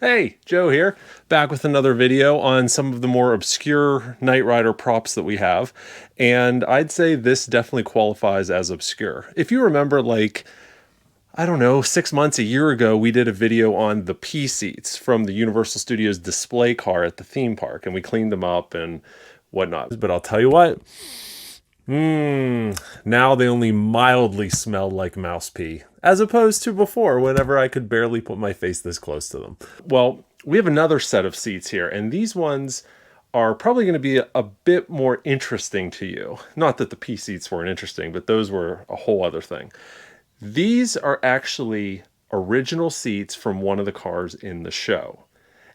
Hey, Joe here, back with another video on some of the more obscure Knight Rider props that we have. And I'd say this definitely qualifies as obscure. If you remember, like, I don't know, 6 months, a year ago, we did a video on the P seats from the Universal Studios display car at the theme park, and we cleaned them up and whatnot. But I'll tell you what, now they only mildly smell like mouse pee, as opposed to before, whenever I could barely put my face this close to them. Well, we have another set of seats here, and these ones are probably going to be a bit more interesting to you. Not that the P seats weren't interesting, but those were a whole other thing. These are actually original seats from one of the cars in the show.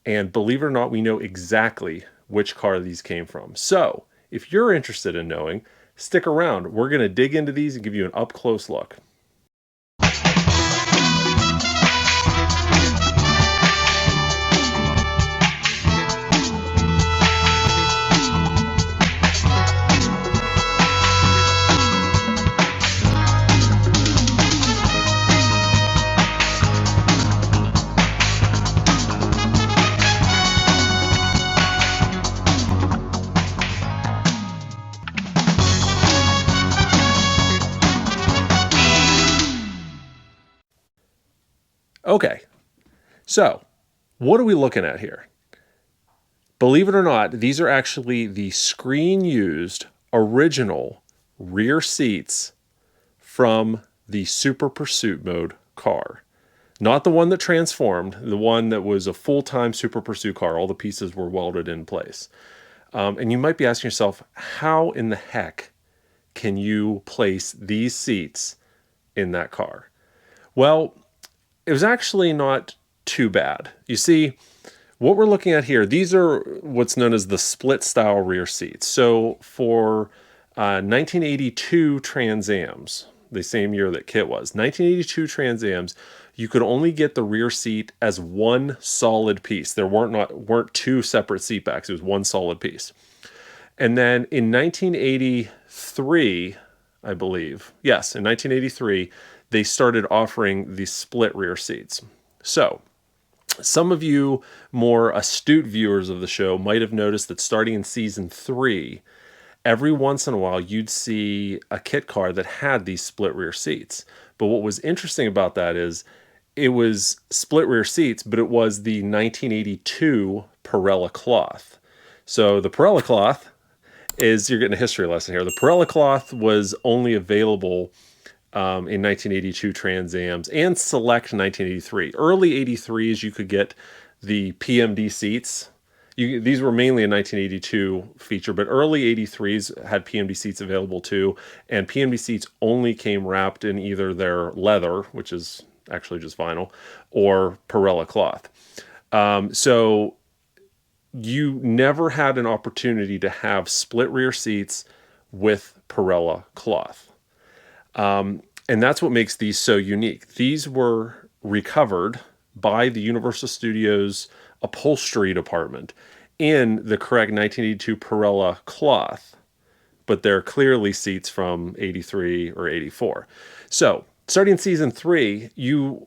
And believe it or not, we know exactly which car these came from. So if you're interested in knowing, stick around. We're going to dig into these and give you an up-close look. Okay, so what are we looking at here? Believe it or not, these are actually the screen-used original rear seats from the Super Pursuit Mode car. Not the one that transformed, the one that was a full-time Super Pursuit car. All the pieces were welded in place. And you might be asking yourself, how in the heck can you place these seats in that car? Well, it was actually not too bad. You see, what we're looking at here, these are what's known as the split style rear seats. So for 1982 Trans Ams, the same year that KITT was, 1982 Trans Ams, you could only get the rear seat as one solid piece. There weren't two separate seat backs. It was one solid piece. And then in 1983, I believe, yes, in 1983, they started offering the split rear seats. So some of you more astute viewers of the show might have noticed that starting in season 3, every once in a while you'd see a KITT car that had these split rear seats. But what was interesting about that is it was split rear seats, but it was the 1982 Pirella cloth. So the Pirella cloth is, you're getting a history lesson here. The Pirella cloth was only available in 1982 Trans Ams and select 1983. Early 83s, you could get the PMD seats. These were mainly a 1982 feature, but early 83s had PMD seats available too. And PMD seats only came wrapped in either their leather, which is actually just vinyl, or Pirella cloth. So you never had an opportunity to have split rear seats with Pirella cloth. And that's what makes these so unique. These were recovered by the Universal Studios upholstery department in the correct 1982 Pirella cloth, but they're clearly seats from 83 or 84. So starting in season 3, you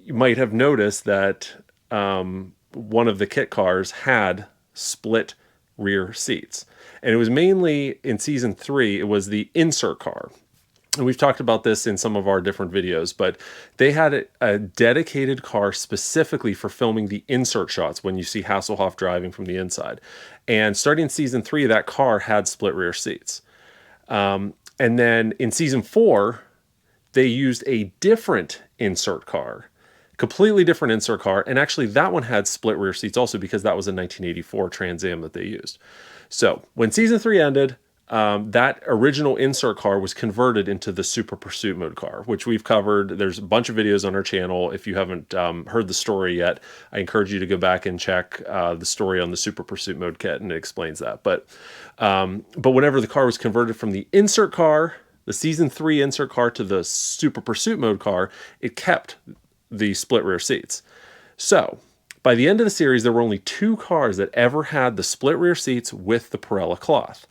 might have noticed that one of the KITT cars had split rear seats. And it was mainly in season 3, it was the insert car. And we've talked about this in some of our different videos, but they had a dedicated car specifically for filming the insert shots when you see Hasselhoff driving from the inside. And starting in season 3, that car had split rear seats. And then in season 4, they used a different insert car, completely different insert car. And actually that one had split rear seats also because that was a 1984 Trans Am that they used. So when season 3 ended, that original insert car was converted into the Super Pursuit Mode car, which we've covered. There's a bunch of videos on our channel. If you haven't heard the story yet, I encourage you to go back and check the story on the Super Pursuit Mode KITT, and it explains that. But whenever the car was converted from the insert car, the season 3 insert car, to the Super Pursuit Mode car, it kept the split rear seats. So by the end of the series, there were only 2 cars that ever had the split rear seats with the Pirella cloth.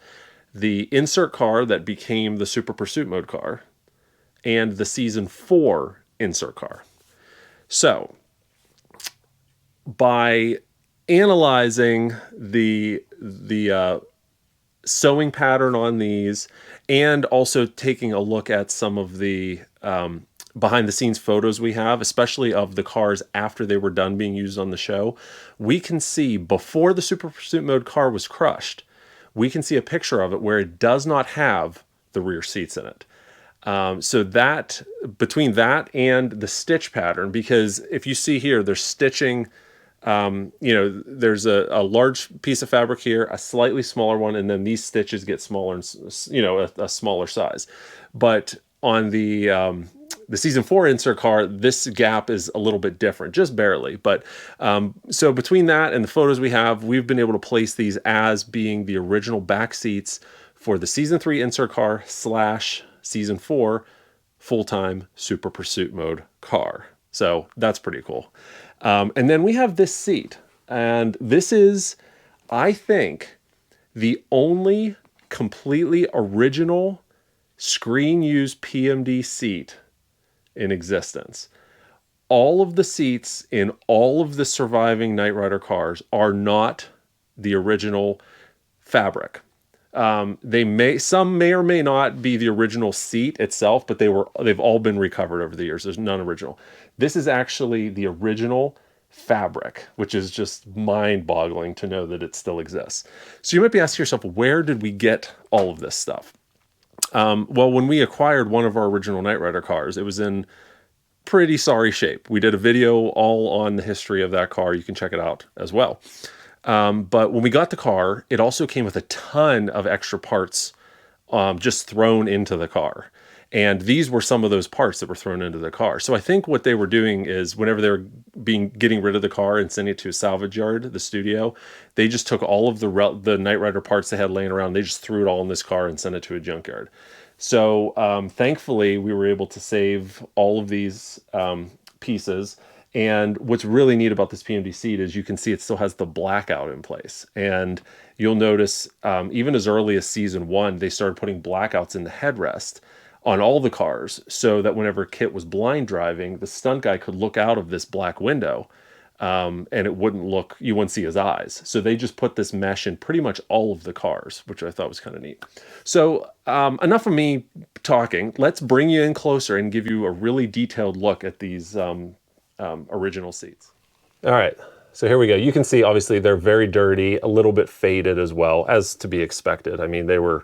The insert car that became the Super Pursuit Mode car, and the season 4 insert car. So by analyzing the sewing pattern on these, and also taking a look at some of the behind the scenes photos we have, especially of the cars after they were done being used on the show, we can see before the Super Pursuit Mode car was crushed, we can see a picture of it where it does not have the rear seats in it. So that, between that and the stitch pattern, because if you see here, there's stitching, there's a large piece of fabric here, a slightly smaller one, and then these stitches get smaller and, a smaller size. But on the season 4 insert car, this gap is a little bit different, just barely. But so between that and the photos we have, we've been able to place these as being the original back seats for the season 3 insert car / season 4 full-time Super Pursuit Mode car. So that's pretty cool. And then we have this seat, and this is, I think, the only completely original screen-used PMD seat in existence. All of the seats in all of the surviving Knight Rider cars are not the original fabric. Some may or may not be the original seat itself, but they've all been recovered over the years. There's none original. This is actually the original fabric, which is just mind-boggling to know that it still exists. So you might be asking yourself, where did we get all of this stuff? Well, when we acquired one of our original Knight Rider cars, it was in pretty sorry shape. We did a video all on the history of that car. You can check it out as well. But when we got the car, it also came with a ton of extra parts just thrown into the car. And these were some of those parts that were thrown into the car. So I think what they were doing is whenever they were getting rid of the car and sending it to a salvage yard, the studio, they just took all of the Knight Rider parts they had laying around, they just threw it all in this car and sent it to a junkyard. So thankfully, we were able to save all of these pieces. And what's really neat about this PMD seat is you can see it still has the blackout in place. And you'll notice even as early as season 1, they started putting blackouts in the headrest on all the cars so that whenever KITT was blind driving, the stunt guy could look out of this black window and you wouldn't see his eyes. So they just put this mesh in pretty much all of the cars, which I thought was kind of neat. So enough of me talking. Let's bring you in closer and give you a really detailed look at these original seats. All right, so here we go. You can see, obviously, they're very dirty, a little bit faded as well, as to be expected. I mean, they were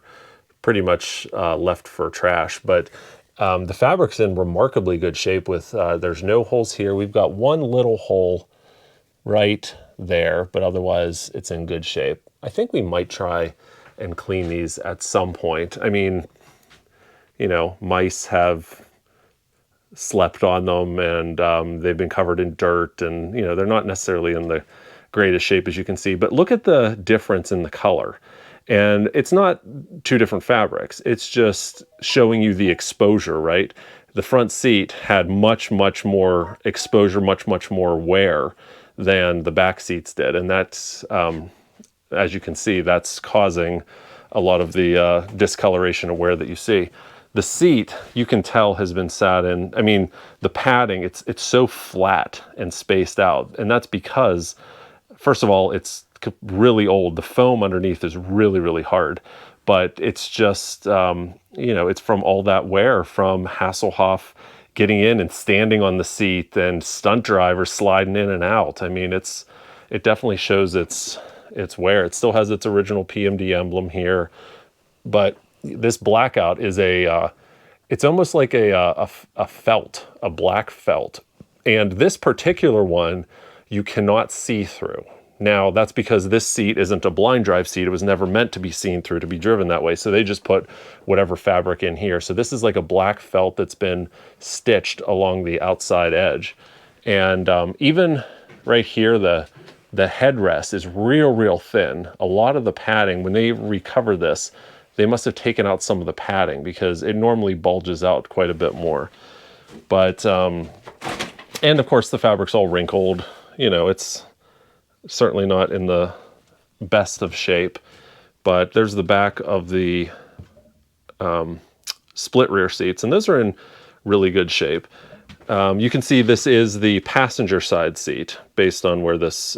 pretty much left for trash, but the fabric's in remarkably good shape with, there's no holes here. We've got one little hole right there, but otherwise it's in good shape. I think we might try and clean these at some point. I mean, mice have slept on them and they've been covered in dirt and, they're not necessarily in the greatest shape, as you can see, but look at the difference in the color. And it's not two different fabrics. It's just showing you the exposure, right? The front seat had much, much more exposure, much, much more wear than the back seats did. And that's, as you can see, that's causing a lot of the discoloration of wear that you see. The seat, you can tell, has been sat in. I mean, the padding, it's so flat and spaced out. And that's because, first of all, it's really old. The foam underneath is really, really hard. But it's just, it's from all that wear from Hasselhoff getting in and standing on the seat and stunt drivers sliding in and out. I mean, it definitely shows its wear. It still has its original PMD emblem here, but this blackout is it's almost like a felt, a black felt. And this particular one, you cannot see through. Now, that's because this seat isn't a blind drive seat. It was never meant to be seen through, to be driven that way. So they just put whatever fabric in here. So this is like a black felt that's been stitched along the outside edge. And even right here, the headrest is real, real thin. A lot of the padding, when they recover this, they must have taken out some of the padding because it normally bulges out quite a bit more. But, and of course the fabric's all wrinkled. It's certainly not in the best of shape, but there's the back of the split rear seats, and those are in really good shape. You can see this is the passenger side seat based on where this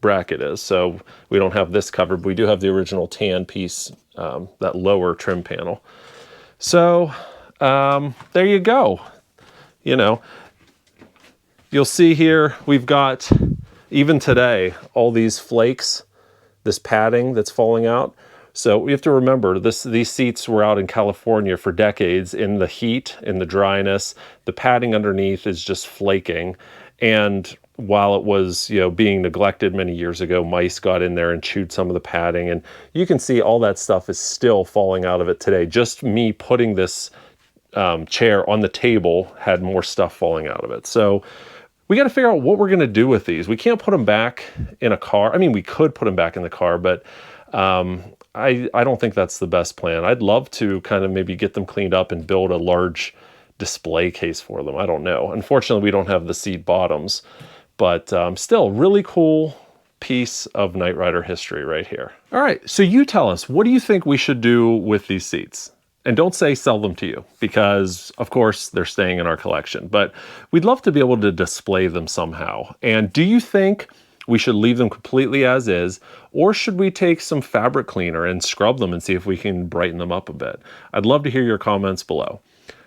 bracket is. So we don't have this covered, but we do have the original tan piece, that lower trim panel. So there you go. You know, you'll see here we've got, even today, all these flakes, this padding that's falling out. So we have to remember these seats were out in California for decades in the heat, in the dryness. The padding underneath is just flaking. And while it was, you know, being neglected many years ago, mice got in there and chewed some of the padding. And you can see all that stuff is still falling out of it today. Just me putting this chair on the table had more stuff falling out of it. So we got to figure out what we're going to do with these. We can't put them back in a car. I mean, we could put them back in the car, but I don't think that's the best plan. I'd love to kind of maybe get them cleaned up and build a large display case for them. I don't know. Unfortunately, we don't have the seat bottoms, but still really cool piece of Knight Rider history right here. All right, so you tell us, what do you think we should do with these seats? And don't say sell them to you, because of course they're staying in our collection, but we'd love to be able to display them somehow. And do you think we should leave them completely as is, or should we take some fabric cleaner and scrub them and see if we can brighten them up a bit? I'd love to hear your comments below.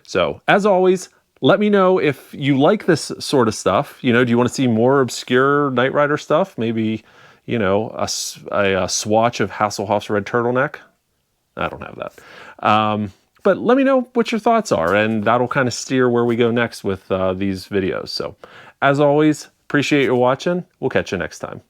So as always, let me know if you like this sort of stuff. You know, do you want to see more obscure Knight Rider stuff? Maybe, you know, a swatch of Hasselhoff's red turtleneck? I don't have that. But let me know what your thoughts are, and that'll kind of steer where we go next with these videos. So as always, appreciate you watching. We'll catch you next time.